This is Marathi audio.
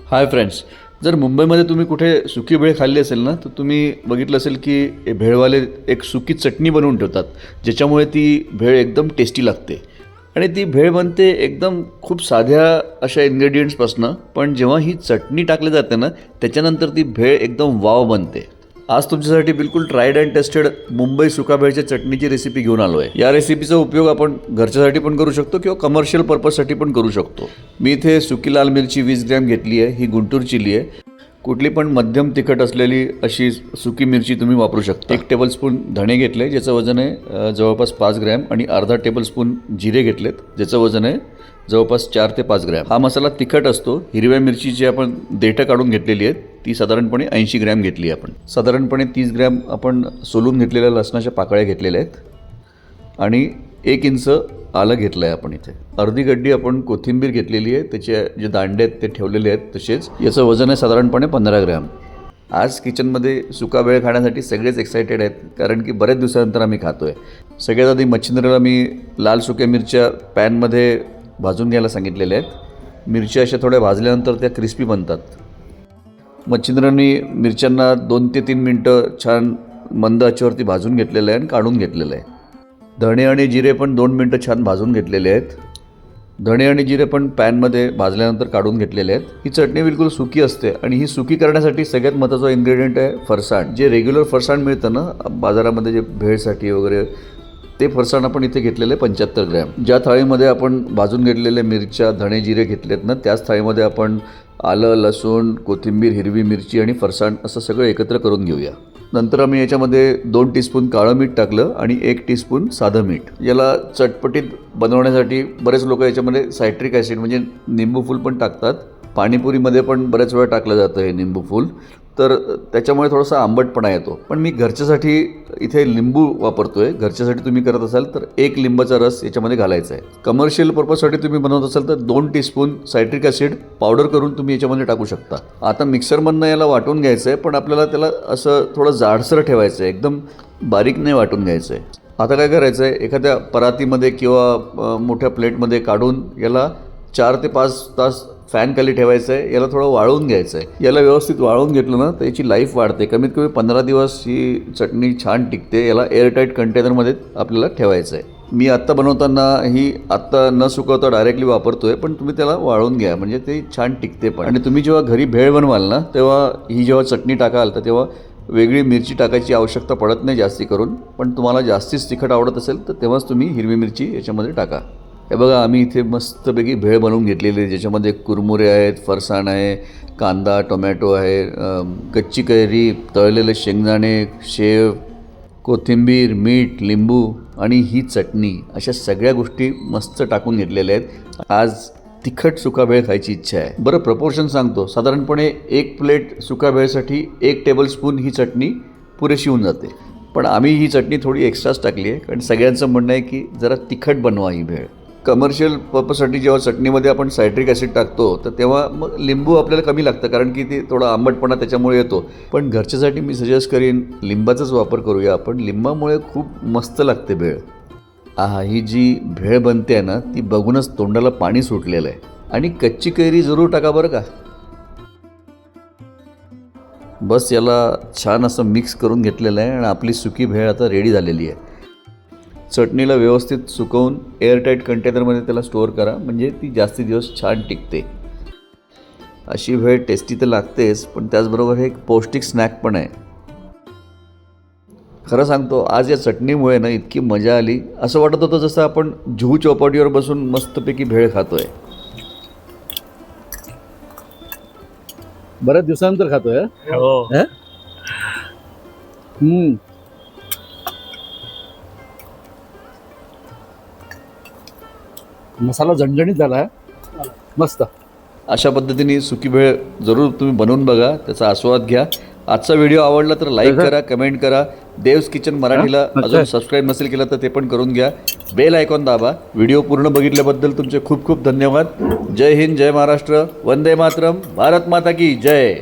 हाय फ्रेंड्स, जर मुंबईमध्ये तुम्ही कुठे सुकी भेळ खाल्ली असेल ना, तर तुम्ही बघितलं असेल की हे भेळवाले एक सुकी चटणी बनवून ठेवतात, ज्याच्यामुळे ती भेळ एकदम टेस्टी लागते. आणि ती भेळ बनते एकदम खूप साध्या अशा इन्ग्रेडियंट्सपासनं, पण जेव्हा ही चटणी टाकली जाते ना, त्याच्यानंतर ती भेळ एकदम वाव बनते. आज तुमच्यासाठी बिलकुल ट्राईड अँड टेस्टेड मुंबई सुका भेळच्या चटणीची रेसिपी घेऊन आलो आहे. या रेसिपीचा उपयोग आपण घरच्यासाठी पण करू शकतो किंवा कमर्शियल पर्पजसाठी पण करू शकतो. मी इथे सुकी लाल मिरची 20 ग्रॅम घेतली आहे. ही गुंटूर चिली आहे. कुठली पण मध्यम तिखट असलेली अशी सुकी मिरची तुम्ही वापरू शकता. 1 टेबलस्पून धणे घेतले, ज्याचं वजन आहे जवळपास 5 ग्रॅम, आणि अर्धा टेबलस्पून जिरे घेतलेत, ज्याचं वजन आहे जवळपास 4 ते 5 ग्रॅम. हा मसाला तिखट असतो. हिरव्या मिरचीची आपण देठं काढून घेतलेली आहेत, ती साधारणपणे 80 ग्रॅम घेतली आहे आपण. साधारणपणे 30 ग्रॅम आपण सोलून घेतलेल्या लसणाच्या पाकळ्या घेतलेल्या आहेत, आणि 1 इंच आलं घेतलं आहे आपण इथे. अर्धी गड्डी आपण कोथिंबीर घेतलेली आहे, त्याचे जे दांडे आहेत ते ठेवलेले आहेत तसेच. याचं वजन आहे साधारणपणे 15 ग्रॅम. आज किचनमध्ये सुका भेळ खाण्यासाठी सगळेच एक्सायटेड आहेत, कारण की बऱ्याच दिवसानंतर आम्ही खातो आहे. सगळ्यात आधी मच्छिंद्रला मी लाल सुक्या मिरच्या पॅनमध्ये भाजून घ्यायला सांगितलेल्या आहेत. मिरच्या अशा थोड्या भाजल्यानंतर त्या क्रिस्पी बनतात. मच्छिंद्रांनी मिरच्यांना 2 ते 3 मिनटं छान मंद आचेवरती भाजून घेतलेलं आहे आणि काढून घेतलेलं आहे. धणे आणि जिरे पण 2 मिनटं छान भाजून घेतलेले आहेत. धणे आणि जिरे पण पॅनमध्ये भाजल्यानंतर काढून घेतलेले आहेत. ही चटणी बिलकुल सुकी असते, आणि ही सुकी करण्यासाठी सगळ्यात महत्त्वाचा इन्ग्रेडियंट आहे फरसाण. जे रेग्युलर फरसाण मिळतं ना बाजारामध्ये, जे भेळसाठी वगैरे, ते फरसाण आपण इथे घेतलेले 75 ग्रॅम. ज्या थाळीमध्ये आपण भाजून घेतलेले मिरच्या धणे जिरे घेतलेत ना, त्याच थाळीमध्ये आपण आलं, लसूण, कोथिंबीर, हिरवी मिरची आणि फरसाण असं सगळं एकत्र करून घेऊया. नंतर आम्ही याच्यामध्ये 2 टीस्पून काळं मीठ टाकलं आणि 1 टीस्पून साधं मीठ. याला चटपटीत बनवण्यासाठी बरेच लोक याच्यामध्ये सायट्रिक ॲसिड म्हणजे निंबू फूल पण टाकतात. पाणीपुरीमध्ये पण बऱ्याच वेळा टाकलं जातं हे निंबू फूल, तर त्याच्यामुळे थोडासा आंबटपणा येतो. पण मी घरच्यासाठी इथे लिंबू वापरतो आहे. घरच्यासाठी तुम्ही करत असाल तर 1 लिंबाचा रस याच्यामध्ये घालायचा आहे. कमर्शियल पर्पजसाठी तुम्ही बनवत असाल तर 2 टीस्पून सायट्रिक ॲसिड पावडर करून तुम्ही याच्यामध्ये टाकू शकता. आता मिक्सरमधनं याला वाटून घ्यायचं आहे, पण आपल्याला त्याला असं थोडं जाडसर ठेवायचं आहे, एकदम बारीक नाही वाटून घ्यायचं आहे. आता काय करायचं आहे, एखाद्या परातीमध्ये किंवा मोठ्या प्लेटमध्ये काढून याला 4 ते 5 तास फॅन खाली ठेवायचं आहे. याला थोडं वाळवून घ्यायचं आहे. याला व्यवस्थित वाळवून घेतलं ना तर याची लाईफ वाढते. कमीत कमी 15 दिवस ही चटणी छान टिकते. याला एअरटाईट कंटेनरमध्ये आपल्याला ठेवायचं आहे. मी आत्ता बनवताना ही आत्ता न सुकवता डायरेक्टली वापरतो आहे, पण तुम्ही त्याला वाळवून घ्या, म्हणजे ते छान टिकते पण. आणि तुम्ही जेव्हा घरी भेळ बनवाल ना, तेव्हा ही जेव्हा चटणी टाकाल तर तेव्हा वेगळी मिरची टाकायची आवश्यकता पडत नाही जास्ती करून. पण तुम्हाला जास्तीच तिखट आवडत असेल तर तेव्हाच तुम्ही हिरवी मिरची याच्यामध्ये टाका. हे बघा, आम्ही इथे मस्तपैकी भेळ बनवून घेतलेली आहे, ज्याच्यामध्ये कुरमुरे आहेत, फरसाण आहे, कांदा, टोमॅटो आहे, कच्ची कैरी, तळलेले शेंगदाणे, शेव, कोथिंबीर, मीठ, लिंबू आणि ही चटणी, अशा सगळ्या गोष्टी मस्त टाकून घेतलेल्या आहेत. आज तिखट सुका भेळ खायची इच्छा आहे. बरं, प्रपोर्शन सांगतो. साधारणपणे 1 प्लेट सुका भेळसाठी 1 टेबलस्पून ही चटणी पुरेशी होऊन जाते. पण आम्ही ही चटणी थोडी एक्स्ट्राच टाकली आहे, कारण सगळ्यांचं म्हणणं आहे की जरा तिखट बनवा ही भेळ. कमर्शियल पर्पजसाठी जेव्हा चटणीमध्ये आपण सायट्रिक ॲसिड टाकतो तर तेव्हा मग लिंबू आपल्याला कमी लागतं, कारण की ते थोडा आंबटपणा त्याच्यामुळे येतो. पण घरच्यासाठी मी सजेस्ट करीन लिंबाचाच वापर करूया आपण. लिंबामुळे खूप मस्त लागते भेळ. ही जी भेळ बनते आहे ना, ती बघूनच तोंडाला पाणी सुटलेलं आहे. आणि कच्ची कैरी जरूर टाका बरं का. बस याला छान असं मिक्स करून घेतलेलं आहे, आणि आपली सुकी भेळ आता रेडी झालेली आहे. चटणीला व्यवस्थित सुकवून एअरटाईट कंटेनरमध्ये त्याला स्टोअर करा, म्हणजे ती जास्ती दिवस छान टिकते. अशी भेळ टेस्टी तर लागतेच, पण त्याचबरोबर हे एक पौष्टिक स्नॅक पण आहे. खरं सांगतो, आज या चटणीमुळे ना इतकी मजा आली, असं वाटत होतं जसं आपण जुहू चौपाटीवर बसून मस्तपैकी भेळ खातोय. बऱ्याच दिवसानंतर खातोय. मसाला झणझणीत झाला आहे, मस्त. अशा पद्धतीने सुकी भेळ जरूर तुम्ही बनवून बघा, त्याचा आस्वाद घ्या. आजचा व्हिडिओ आवडला तर लाईक करा, कमेंट करा. देव्स किचन मराठीला अजून सबस्क्राईब नसेल केलं तर ते पण करून घ्या. बेल आयकॉन दाबा. व्हिडिओ पूर्ण बघितल्याबद्दल तुमचे खूप खूप धन्यवाद. जय हिंद, जय महाराष्ट्र, वंदे मातरम, भारत माता की जय.